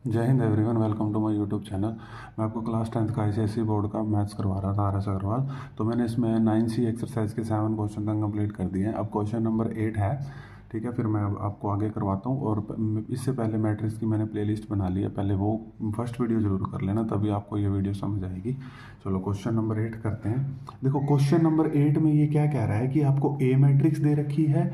जय हिंद everyone, welcome to my YouTube channel. मैं आपको क्लास 10th का आईसीएसई बोर्ड का मैथ्स करवा रहा था, आर.एस. अग्रवाल। तो मैंने इसमें 9C एक्सरसाइज के 7 क्वेश्चन तक कंप्लीट कर दिए हैं। अब क्वेश्चन नंबर 8 है, ठीक है। फिर मैं अब आपको आगे करवाता हूँ। और इससे पहले मैट्रिक्स की मैंने प्लेलिस्ट बना ली है, पहले वो फर्स्ट वीडियो ज़रूर कर लेना, तभी आपको ये वीडियो समझ आएगी। चलो क्वेश्चन नंबर 8 करते हैं। देखो क्वेश्चन नंबर 8 में ये क्या कह रहा है कि आपको ए मैट्रिक्स दे रखी है,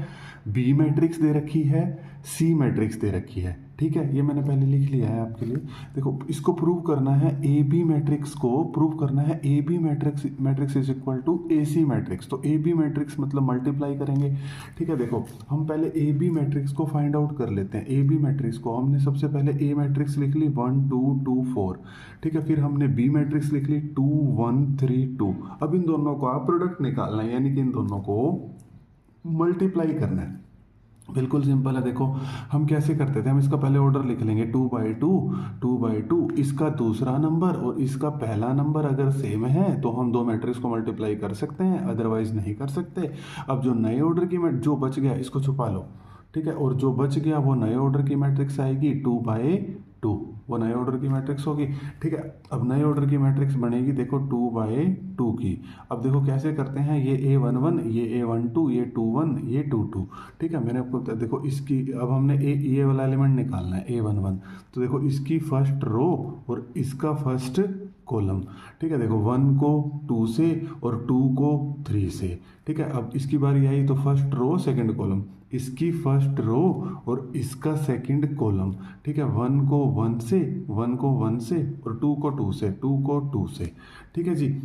बी मैट्रिक्स दे रखी है, सी मैट्रिक्स दे रखी है। ठीक है, ये मैंने पहले लिख लिया है आपके लिए। देखो इसको प्रूव करना है, ए बी मैट्रिक्स को प्रूव करना है। A B matrix is equal to A C matrix. तो ए बी मैट्रिक्स मतलब मल्टीप्लाई करेंगे। ठीक है, देखो हम पहले ए बी मैट्रिक्स को फाइंड आउट कर लेते हैं। ए बी मैट्रिक्स को हमने सबसे पहले ए मैट्रिक्स लिख ली 1 2 2 4। ठीक है, फिर हमने बी मैट्रिक्स लिख ली 2 1 3 2। अब इन दोनों का प्रोडक्ट निकालना है, यानी कि इन दोनों को मल्टीप्लाई करना है। बिल्कुल सिंपल है। देखो हम कैसे करते थे, हम इसका पहले ऑर्डर लिख लेंगे 2/2 2/2। इसका दूसरा नंबर और इसका पहला नंबर अगर सेम है तो हम दो मैट्रिक्स को मल्टीप्लाई कर सकते हैं, अदरवाइज नहीं कर सकते। अब जो नए ऑर्डर की जो बच गया इसको छुपा लो। ठीक है, और जो बच गया वो नए ऑर्डर की मैट्रिक्स आएगी 2/2, वो नए ऑर्डर की मैट्रिक्स होगी। ठीक है, अब नए ऑर्डर की मैट्रिक्स बनेगी देखो 2/2 की। अब देखो कैसे करते हैं, ये A11, ये A12, ये 21, ये 22। ठीक है, मैंने आपको देखो इसकी, अब हमने ये वाला एलिमेंट निकालना है A11। तो देखो इसकी फर्स्ट रो और इसका फर्स्ट कॉलम। ठीक है, देखो 1 को 2 से और 2 को 3 से। ठीक है, अब इसकी बारी आई तो फर्स्ट रो सेकंड कॉलम, इसकी फर्स्ट रो और इसका सेकंड कॉलम। ठीक है, 1 को 1 से, 1 को 1 से और 2 को 2 से, 2 को 2 से। ठीक है जी।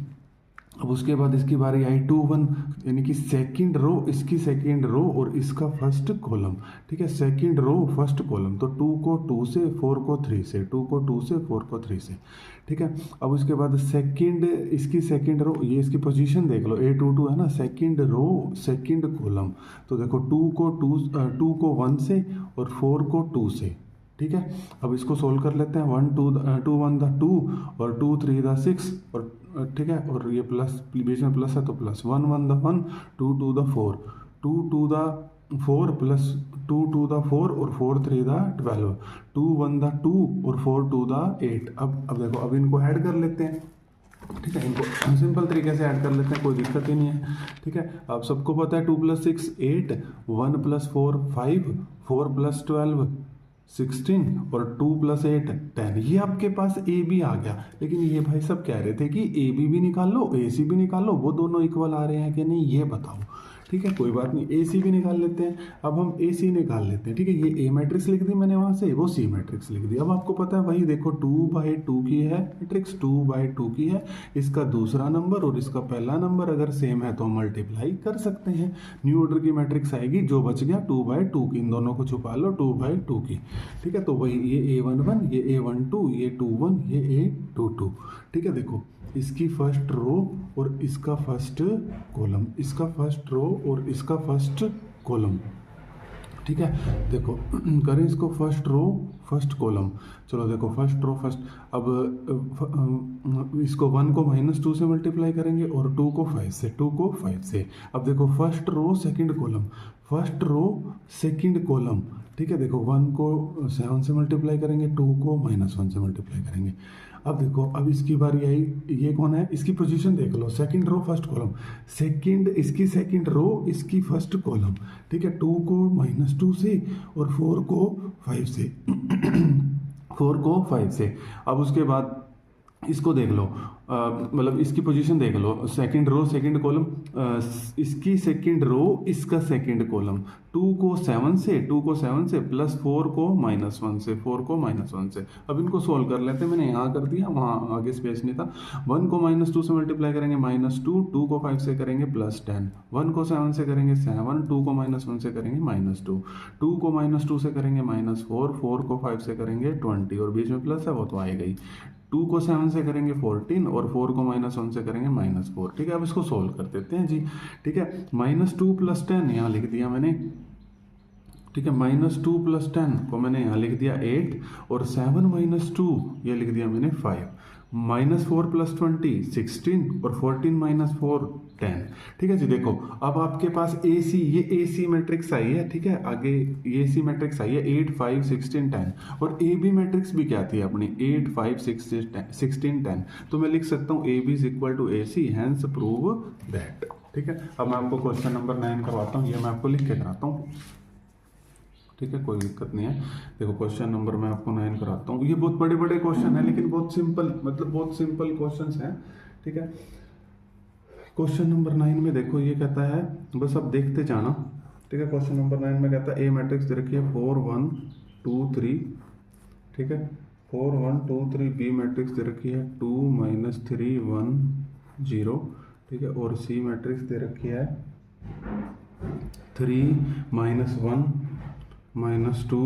अब उसके बाद इसकी बारी आई 2 1, यानी कि सेकंड रो, इसकी सेकंड रो और इसका फर्स्ट कॉलम। ठीक है, सेकंड रो फर्स्ट कॉलम, तो 2 को 2 से, 4 को 3 से, 2 को 2 से, 4 को 3 से। ठीक है, अब उसके बाद सेकंड, इसकी सेकंड रो, ये इसकी पोजीशन देख लो, A22 है ना, सेकंड रो सेकंड कॉलम। तो देखो 2 को 1 से और 4 को 2 से। ठीक है, अब इसको सोल्व कर लेते हैं। 1 2 2 1 द 2 और 2 3 द 6 और ठीक है, और ये प्लस बीच में प्लस है तो plus 1 1 the 1 2 2 the 4 2 2 the 4 plus 2 2 the 4 और 4 3 द 12 2 1 द 2 और 4 2 द 8। अब देखो अब इनको ऐड कर लेते हैं। ठीक है, इनको सिंपल तरीके से ऐड कर लेते हैं, कोई दिक्कत ही नहीं है। ठीक है, अब सबको पता है 2 + 6 8, 1 + 4 5, 4 + 12 16 और 2 + 8 10। ये आपके पास ए बी आ गया। लेकिन ये भाई सब कह रहे थे कि ए बी भी निकाल लो, ए सी भी निकाल लो, वो दोनों इक्वल आ रहे हैं कि नहीं ये बताओ। ठीक है, कोई बात नहीं, ए सी भी निकाल लेते हैं। अब हम ए सी निकाल लेते हैं। ठीक है, ये ए मैट्रिक्स लिख दी मैंने वहाँ से, वो सी मैट्रिक्स लिख दी। अब आपको पता है वही देखो 2/2 की है मैट्रिक्स, 2/2 की है। इसका दूसरा नंबर और इसका पहला नंबर अगर सेम है तो हम मल्टीप्लाई कर सकते हैं। न्यू ऑर्डर की मैट्रिक्स आएगी, जो बच गया 2/2 की, इन दोनों को छुपा लो 2/2 की। ठीक है, तो वही ये A11, ये A12, ये 21, ये A22। ठीक है, देखो इसकी फर्स्ट रो और इसका फर्स्ट कॉलम, इसका फर्स्ट रो और इसका फर्स्ट कॉलम। ठीक है, देखो करें इसको फर्स्ट रो फर्स्ट कॉलम। चलो देखो फर्स्ट रो फर्स्ट, अब इसको 1 को -2 से मल्टीप्लाई करेंगे और 2 को 5 से, 2 को 5 से। अब देखो first row second column, first row second column. ठीक है, देखो 1 को 7 से मल्टीप्लाई करेंगे, 2 को -1 से मल्टीप्लाई करेंगे। अब देखो अब इसकी बारी आई, ये कौन है, इसकी पोजीशन देख लो, second row first column, second इसकी सेकंड रो इसकी फर्स्ट कॉलम। ठीक है, 2 को -2 से और 4 को 5 से 4 को 5 से। अब उसके बाद इसको देख लो, मतलब इसकी पोजीशन देख लो, सेकंड रो सेकंड कॉलम, इसकी सेकंड रो इसका सेकंड कॉलम। 2 को 7 से, 2 को 7 से प्लस 4 को -1 से, 4 को -1 से। अब इनको सोल्व कर लेते हैं, मैंने यहाँ कर दिया, वहाँ आगे स्पेस नहीं था। 1 को -2 से मल्टीप्लाई करेंगे -2, 2 को 5 से करेंगे +10, 1 को 7 से करेंगे 7, 2 को -1 से करेंगे -2, 2 को -2 से करेंगे -4, 4 को 5 से करेंगे 20 और बीच में प्लस है वो तो आएगा ही। 2 को 7 से करेंगे 14 और 4 को -1 से करेंगे -4। ठीक है, अब इसको सोल्व कर देते हैं जी। ठीक है, -2 + 10 यहाँ लिख दिया मैंने, ठीक है। -2 + 10 को मैंने यहाँ लिख दिया 8 और 7 - 2 ये लिख दिया मैंने 5। -4 + 20 16 और 14 - 4 10। ठीक है जी। देखो अब आपके पास ए सी मैट्रिक्स आई है। ठीक है, आगे ए सी मैट्रिक्स आई है 8 5 16 10 और ए बी मैट्रिक्स भी क्या थी अपनी 8 5 16 10। तो मैं लिख सकता हूँ A B is equal to A C, hence prove that. ठीक है, अब मैं आपको क्वेश्चन नंबर 9 करवाता हूँ, ये मैं आपको लिख के कराता हूँ। ठीक है, कोई दिक्कत नहीं है। देखो क्वेश्चन नंबर मैं आपको 9 कराता हूँ। ये बहुत बड़े बड़े क्वेश्चन है लेकिन बहुत सिंपल, मतलब बहुत सिंपल क्वेश्चंस हैं। ठीक है, क्वेश्चन नंबर 9 में देखो ये कहता है, बस अब देखते जाना। ठीक है, क्वेश्चन नंबर 9 में कहता है ए मैट्रिक्स दे रखी है 4 1 2 3। ठीक है, 4 1 2 3। बी मैट्रिक्स दे रखी है 2 -3 1 0। ठीक है, और सी मैट्रिक्स दे रखी है 3 -1 -2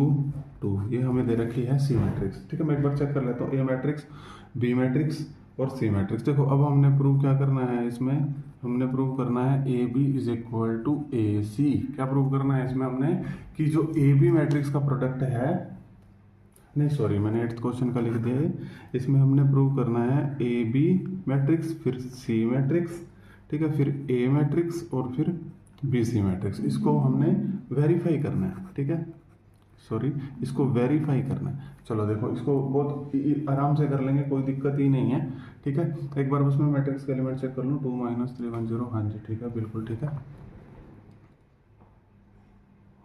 2। ये हमें दे रखी है सी मैट्रिक्स। ठीक है, मैं एक बार चेक कर लेता हूँ। ए मैट्रिक्स, बी मैट्रिक्स और सी मैट्रिक्स। देखो अब हमने प्रूव क्या करना है, इसमें हमने प्रूव करना है A B is equal to A C. क्या प्रूव करना है इसमें हमने, कि जो ए बी मैट्रिक्स का प्रोडक्ट है, नहीं सॉरी मैंने 8th क्वेश्चन का लिख दिया है। इसमें हमने प्रूव करना है ए बी मैट्रिक्स, फिर सी मैट्रिक्स, ठीक है, फिर ए मैट्रिक्स और फिर बी सी मैट्रिक्स। इसको हमने वेरीफाई करना है। ठीक है, सॉरी इसको वेरीफाई करना है। चलो देखो इसको बहुत आराम से कर लेंगे, कोई दिक्कत ही नहीं है। ठीक है, एक बार बस मैं मैट्रिक्स का एलिमेंट चेक कर लूँ। 2 -3 1 0। हाँ जी ठीक है, बिल्कुल ठीक है।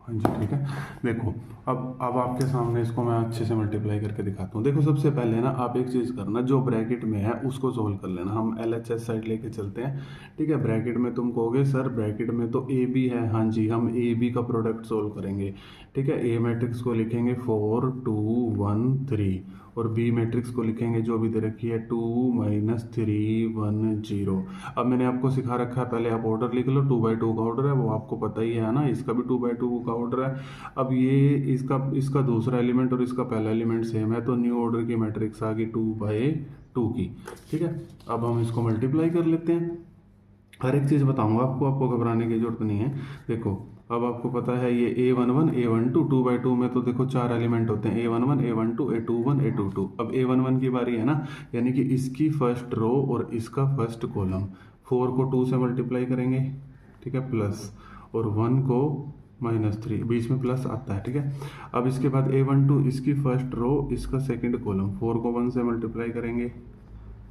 हाँ जी ठीक है। देखो अब आपके सामने इसको मैं अच्छे से मल्टीप्लाई करके दिखाता हूँ। देखो सबसे पहले ना आप एक चीज़ करना, जो ब्रैकेट में है उसको सोल्व कर लेना। हम LHS साइड लेके चलते हैं। ठीक है, ब्रैकेट में तुम कहोगे सर ब्रैकेट में तो ए बी है। हाँ जी, हम ए बी का प्रोडक्ट सोल्व करेंगे। ठीक है, ए मैट्रिक्स को लिखेंगे 4 2 1 3 और बी मैट्रिक्स को लिखेंगे जो भी दे रखी है 2 -3 1 0। अब मैंने आपको सिखा रखा है, पहले आप ऑर्डर लिख लो। 2/2 का ऑर्डर है, वो आपको पता ही है ना। इसका भी 2/2 का ऑर्डर है। अब ये इसका दूसरा एलिमेंट और इसका पहला एलिमेंट सेम है, तो न्यू ऑर्डर की मैट्रिक्स आ गई 2/2 की। ठीक है, अब हम इसको मल्टीप्लाई कर लेते हैं। हर एक चीज़ बताऊंगा आपको घबराने की जरूरत नहीं है। देखो अब आपको पता है ये A11 A12 2/2 में तो देखो 4 एलिमेंट होते हैं, A11 A12 A21 A22। अब A11 की बारी है ना, यानी कि इसकी फर्स्ट रो और इसका फर्स्ट कॉलम। 4 को 2 से मल्टीप्लाई करेंगे, ठीक है, प्लस, और 1 को -3, बीच में प्लस आता है। ठीक है, अब इसके बाद A12 इसकी फर्स्ट रो इसका सेकंड कॉलम। 4 को 1 से मल्टीप्लाई करेंगे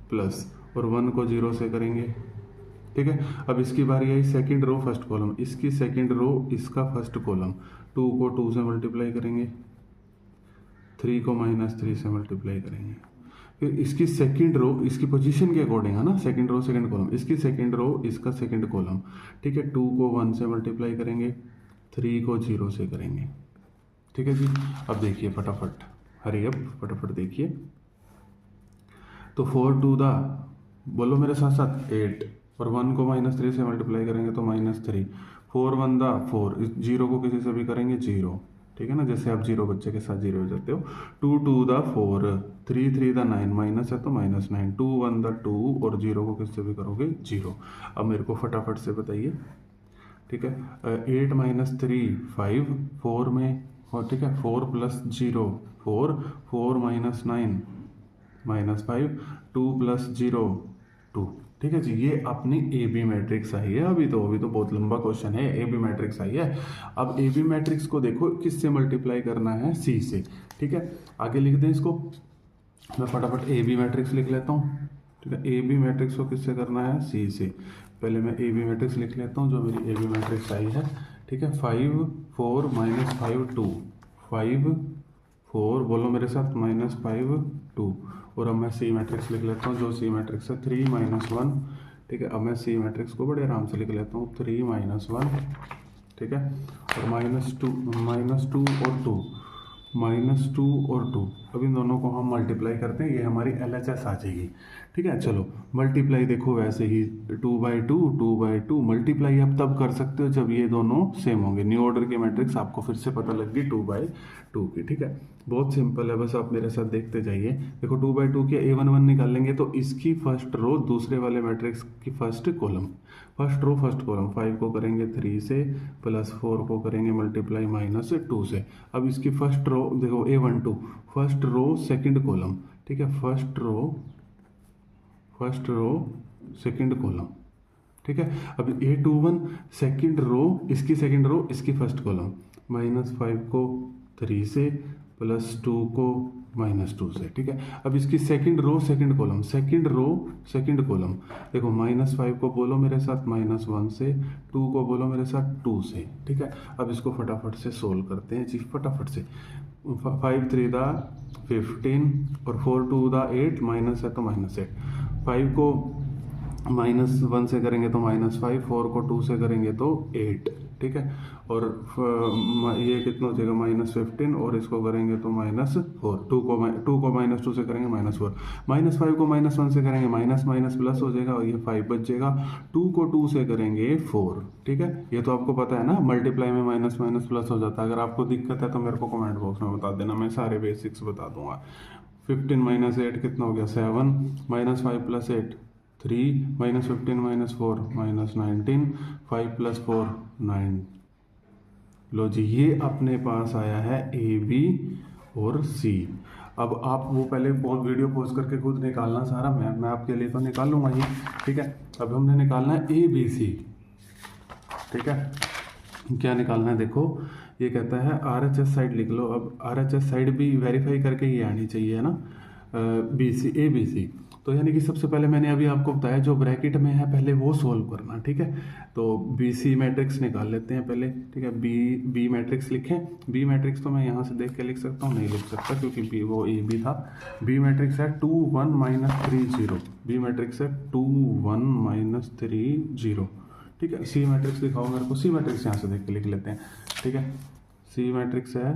प्लस, और 1 को 0 से करेंगे। ठीक है, अब इसकी बारी आई सेकंड रो फर्स्ट कॉलम, इसकी सेकंड रो इसका फर्स्ट कॉलम। 2 को 2 से मल्टीप्लाई करेंगे, 3 को -3 से मल्टीप्लाई करेंगे। फिर इसकी सेकंड रो इसकी पोजीशन के अकॉर्डिंग है ना, सेकंड रो सेकंड कॉलम, इसकी सेकंड रो इसका सेकंड कॉलम। ठीक है, 2 को 1 से मल्टीप्लाई करेंगे, 3 को 0 से करेंगे। ठीक है जी, अब देखिए फटाफट, हरी अप फटाफट देखिए। तो 4 2 दा, बोलो मेरे साथ साथ 8, और 1 को -3 से मल्टीप्लाई करेंगे तो -3। 4 1 दा 4, इस 0 को किसी से भी करेंगे 0। ठीक है ना, जैसे आप 0 बच्चे के साथ 0 हो जाते हो। 2 2 दा 4, 3 3 दा 9, माइनस है तो -9। 2 1 दा 2, और 0 को किससे भी करोगे 0। अब मेरे को फटाफट से बताइए। ठीक है, 8 -3 5 4 में, और ठीक है 4 + 0 4 4 -9 -5 2 + 0 2। ठीक है जी, ये अपनी ए बी मैट्रिक्स आई है। अभी तो बहुत लंबा क्वेश्चन है, ए बी मैट्रिक्स आई है। अब ए बी मैट्रिक्स को देखो किससे मल्टीप्लाई करना है, सी से। ठीक है, आगे लिख दें इसको, मैं फटाफट ए बी मैट्रिक्स लिख लेता हूँ। ठीक है, ए बी मैट्रिक्स को किससे करना है, सी से। पहले मैं ए बी मैट्रिक्स लिख लेता हूँ, जो मेरी ए बी मैट्रिक्स आई है। ठीक है, 5 4 -5 2, 5 4, बोलो मेरे साथ, -5 2। और अब मैं सी मैट्रिक्स लिख लेता हूँ, जो सी मैट्रिक्स है 3 -1। ठीक है, अब मैं सी मैट्रिक्स को बड़े आराम से लिख लेता हूँ, 3 -1। ठीक है, और -2 और 2 -2 और 2। अब इन दोनों को हम मल्टीप्लाई करते हैं, ये हमारी LHS आ जाएगी। ठीक है, चलो मल्टीप्लाई देखो वैसे ही 2/2 मल्टीप्लाई आप तब कर सकते हो जब ये दोनों सेम होंगे। न्यू ऑर्डर की मैट्रिक्स आपको फिर से पता लग गई 2/2 की। ठीक है, बहुत सिंपल है, बस आप मेरे साथ देखते जाइए। देखो 2/2 के A11 निकालेंगे तो इसकी फर्स्ट रो दूसरे वाले मैट्रिक्स की first column, first row first column, 5 को करेंगे 3 से प्लस 4 को करेंगे मल्टीप्लाई -2 से। अब इसकी फर्स्ट रो देखो A12 first row second column. ठीक है, फर्स्ट रो सेकंड कॉलम। ठीक है, अब A21 सेकंड रो, इसकी सेकंड रो इसकी फर्स्ट कॉलम, -5 को 3 से प्लस 2 को -2 से। ठीक है, अब इसकी second row second column, second row second column, देखो -5 को बोलो मेरे साथ -1 से, 2 को बोलो मेरे साथ 2 से। ठीक है, अब इसको फटाफट से सोल्व करते हैं जी, फटाफट से। 5 3 दा 15 और 4 2 दा 8, माइनस है तो -8। 5 को -1 से करेंगे तो -5, 4 को 2 से करेंगे तो 8। ठीक है, और ये कितना हो जाएगा -15 और इसको करेंगे तो -4, 2 को -2 से करेंगे -4, -5 को -1 से करेंगे माइनस माइनस प्लस हो जाएगा और ये 5 बच जाएगा। 2 को 2 से करेंगे 4। ठीक है, ये तो आपको पता है ना, मल्टीप्लाई में माइनस माइनस प्लस हो जाता है। अगर आपको दिक्कत है तो मेरे को कमेंट बॉक्स में बता देना, मैं सारे बेसिक्स बता दूंगा। 15 - 8 कितना हो गया 7, -5 + 8 3, -15 - 4 -19, 5 + 4 9। लो जी, ये अपने पास आया है AB और C। अब आप वो पहले वीडियो पॉज करके खुद निकालना सारा, मैं आपके लिए तो निकालूंगा ही। ठीक है, अब हमने निकालना है ABC। ठीक है, क्या निकालना है देखो, ये कहता है RHS साइड लिख लो। अब RHS साइड भी वेरीफाई करके ही आनी चाहिए, है ना, ABC। तो यानी कि सबसे पहले मैंने अभी आपको बताया जो ब्रैकेट में है पहले वो सोल्व करना। ठीक है, तो BC मैट्रिक्स निकाल लेते हैं पहले। ठीक है, बी मैट्रिक्स लिखें। बी मैट्रिक्स तो मैं यहाँ से देख के लिख सकता हूँ, नहीं लिख सकता क्योंकि वो AB था। बी मैट्रिक्स है 2 1 -3 0। बी मैट्रिक्स है 2 1 -3 0। ठीक है, C मैट्रिक्स दिखाओ मेरे को। C मैट्रिक्स यहाँ से देख के लिख लेते हैं। ठीक है, C मैट्रिक्स है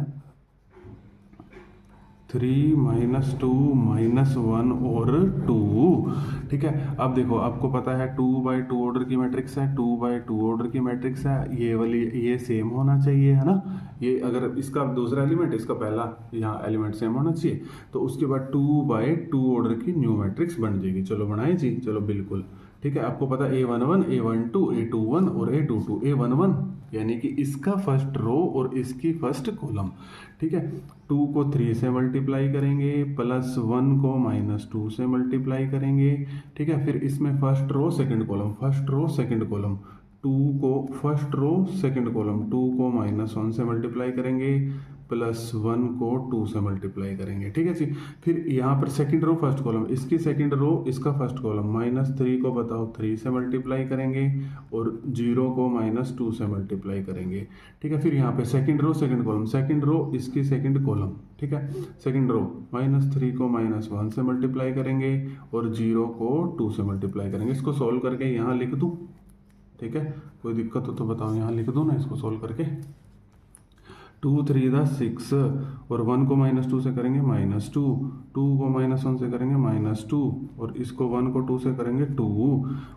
3 -2 -1 और 2। ठीक है, अब देखो आपको पता है 2/2 ऑर्डर की मैट्रिक्स है, 2/2 ऑर्डर की मैट्रिक्स है, ये वाली ये सेम होना चाहिए, है ना। ये अगर इसका दूसरा एलिमेंट इसका पहला यहाँ एलिमेंट सेम होना चाहिए, तो उसके बाद 2/2 ऑर्डर की न्यू मैट्रिक्स बन जाएगी। चलो बनाए जी, चलो बिल्कुल। ठीक है, आपको पता है A11 A12 A21 और A22। A11 यानी कि इसका फर्स्ट रो और इसकी फर्स्ट कॉलम। ठीक है, 2 को 3 से मल्टीप्लाई करेंगे, +1 को -2 से मल्टीप्लाई करेंगे। ठीक है, फिर इसमें first row second column, first row second column, 2 को फर्स्ट रो सेकंड कॉलम, 2 को -1 से मल्टीप्लाई करेंगे, +1 को 2 से मल्टीप्लाई करेंगे। ठीक है जी, फिर यहाँ पर सेकंड रो फर्स्ट कॉलम, इसकी सेकंड रो इसका फर्स्ट कॉलम, -3 को बताओ 3 से मल्टीप्लाई करेंगे और 0 को -2 से मल्टीप्लाई करेंगे। ठीक है, फिर यहाँ पे second row second column, second row इसकी सेकंड कॉलम। ठीक है, सेकंड रो -3 को -1 से मल्टीप्लाई करेंगे और 0 को 2 से मल्टीप्लाई करेंगे। इसको सोल्व करके यहाँ लिख दूँ। ठीक है, कोई दिक्कत हो तो बताओ, यहाँ लिख दूँ ना इसको सोल्व करके। 2 3 दा 6 और 1 को -2 से करेंगे -2, 2 को -1 से करेंगे -2 और इसको 1 को 2 से करेंगे 2,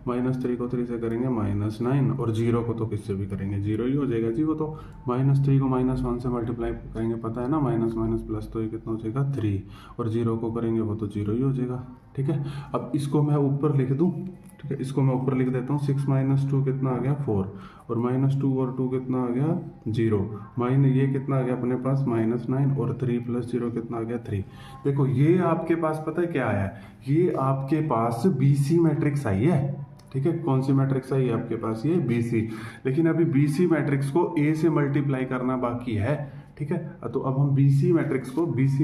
-3 को 3 से करेंगे -9 और 0 को तो किससे भी करेंगे 0 ही हो जाएगा जी। वो तो -3 को -1 से मल्टीप्लाई करेंगे, पता है ना, माइनस माइनस प्लस, तो ये कितना हो जाएगा 3 और 0 को करेंगे वो तो 0 ही हो जाएगा। ठीक है, अब इसको मैं ऊपर लिख दूँ। ठीक है, इसको मैं ऊपर लिख देता हूँ। 6 - 2 कितना आ गया 4 और -2 और 2 कितना आ गया 0, ये कितना आ गया अपने पास -9 और 3 + 0 कितना आ गया 3। देखो ये आपके पास पता है क्या आया है, ये आपके पास BC मैट्रिक्स आई है। ठीक है, कौन सी मैट्रिक्स आई है आपके पास, ये BC। लेकिन अभी BC मैट्रिक्स को A से मल्टीप्लाई करना बाकी है। ठीक है, तो अब हम BC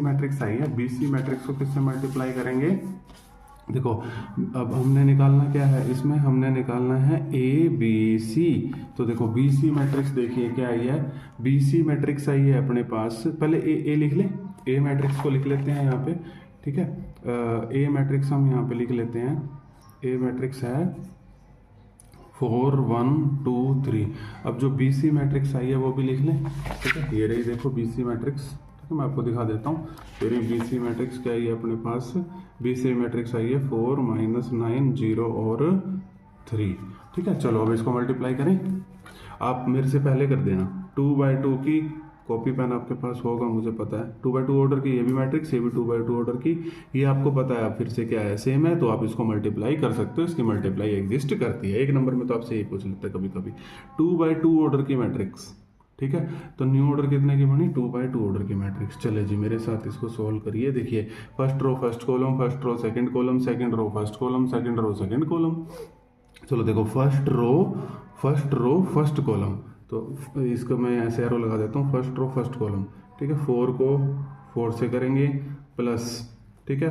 मैट्रिक्स आई है, BC मैट्रिक्स को किससे मल्टीप्लाई करेंगे। देखो अब हमने निकालना क्या है, इसमें हमने निकालना है ABC। तो देखो BC मैट्रिक्स देखिए क्या आई है, BC मैट्रिक्स आई है अपने पास। पहले A लिख ले, A मैट्रिक्स को लिख लेते हैं यहाँ पे। ठीक है, A मैट्रिक्स हम यहाँ पे लिख लेते हैं। A मैट्रिक्स है 4 1 2 3। अब जो BC मैट्रिक्स आई है वो भी लिख लें। ठीक है, ये रही देखो BC मैट्रिक्स। ठीक है, मैं आपको दिखा देता हूँ। फिर बी सी मैट्रिक्स क्या आई है अपने पास, बी सी मैट्रिक्स आई है 4 -9 0 और 3। ठीक है, चलो अब इसको मल्टीप्लाई करें। आप मेरे से पहले कर देना। 2/2 की कॉपी पेन आपके पास होगा, मुझे पता है। 2/2 ऑर्डर की ये भी मैट्रिक्स, ये भी 2/2 ऑर्डर की, ये आपको पता है। आप फिर से क्या है, सेम है, तो आप इसको मल्टीप्लाई कर सकते हो। इसकी मल्टीप्लाई एग्जिस्ट करती है। एक नंबर में तो आपसे ये पूछ लेते हैं कभी कभी। 2/2 ऑर्डर की मैट्रिक्स, ठीक है। तो न्यू ऑर्डर कितने की बनी, 2/2 ऑर्डर की मैट्रिक्स। चले जी, मेरे साथ इसको सॉल्व करिए। देखिए, first row first column, first row second column, second row first column, second row second column. चलो देखो, फर्स्ट रो फर्स्ट कॉलम, तो इसको मैं ऐसे एरो लगा देता हूँ, फर्स्ट रो फर्स्ट कॉलम। ठीक है, 4 को 4 से करेंगे प्लस, ठीक है,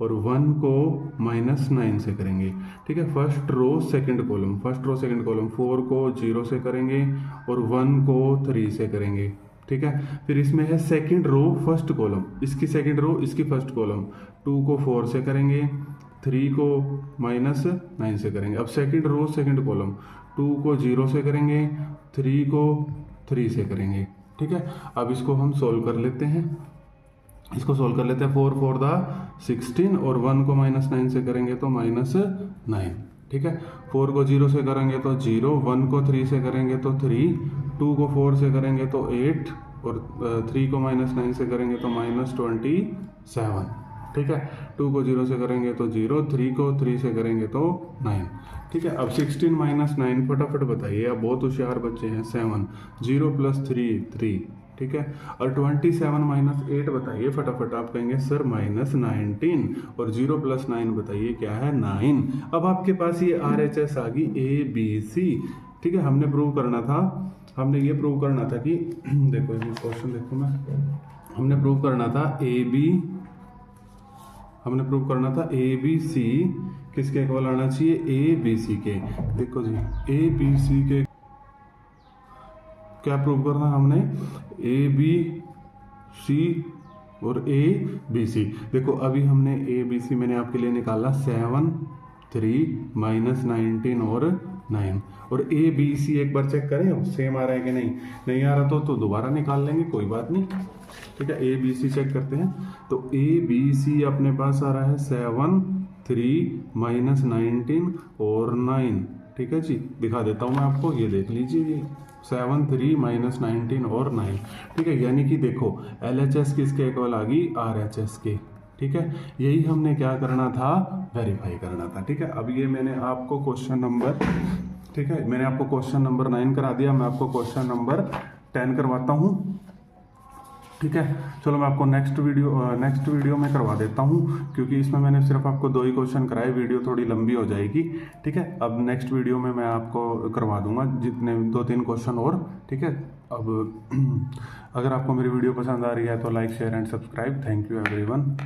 और 1 को -9 से करेंगे। ठीक है, first row second column, first row second column, 4 को 0 से करेंगे और 1 को 3 से करेंगे। ठीक है, फिर इसमें है सेकंड रो फर्स्ट कॉलम, इसकी सेकंड रो इसकी फर्स्ट कॉलम, 2 को 4 से करेंगे, 3 को -9 से करेंगे। अब सेकंड रो सेकंड कॉलम, 2 को 0 से करेंगे, 3 को 3 से करेंगे। ठीक है, अब इसको हम सोल्व कर लेते हैं। इसको सोल्व कर लेते हैं। 4 4 16 और 1 को -9 से करेंगे तो -9। ठीक है, 4 को 0 से करेंगे तो 0, 1 को 3 से करेंगे तो 3, 2 को 4 से करेंगे तो 8 और 3 को -9 से करेंगे तो -27। ठीक है, 2 को 0 से करेंगे तो 0, 3 को 3 से करेंगे तो 9। ठीक है, अब 16 - 9 फटाफट बताइए। अब बहुत होशियार बच्चे हैं। 7, 0 + 3 3। ठीक है, और 27 - 8 बताइए फटाफट। आप कहेंगे सर -19, और 0 + 9 बताइए क्या है, 9। अब आपके पास ये RHS आ गई ABC। ठीक है, हमने प्रूव करना था, हमने ये प्रूव करना था कि देखो ये क्वेश्चन देखो, मैं हमने प्रूव करना था हमने प्रूव करना था ABC किसके इक्वल आना चाहिए, ABC के। देखो जी, ABC के क्या प्रूव करना हमने, ABC और ABC। देखो अभी हमने ABC मैंने आपके लिए निकाला 7 3 -19 और 9, और ABC एक बार चेक करें सेम आ रहा है कि नहीं आ रहा तो दोबारा निकाल लेंगे, कोई बात नहीं। ठीक है, ABC चेक करते हैं। तो ABC अपने पास आ रहा है 7 3 -19 और 9। ठीक है जी, दिखा देता हूँ मैं आपको, ये देख लीजिए, ये 7 3 -19 और 9। ठीक है, यानी कि देखो LHS किसके इक्वल आ गई, RHS के। ठीक है, यही हमने क्या करना था, वेरीफाई करना था। ठीक है, अब ये मैंने आपको क्वेश्चन नंबर, ठीक है, मैंने आपको क्वेश्चन नंबर 9 करा दिया, मैं आपको क्वेश्चन नंबर 10 करवाता हूँ। ठीक है, चलो मैं आपको नेक्स्ट वीडियो में करवा देता हूँ, क्योंकि इसमें मैंने सिर्फ आपको 2 ही क्वेश्चन कराए, वीडियो थोड़ी लंबी हो जाएगी। ठीक है, अब नेक्स्ट वीडियो में मैं आपको करवा दूंगा जितने 2-3 क्वेश्चन और। ठीक है, अब अगर आपको मेरी वीडियो पसंद आ रही है तो like share and subscribe. Thank you everyone.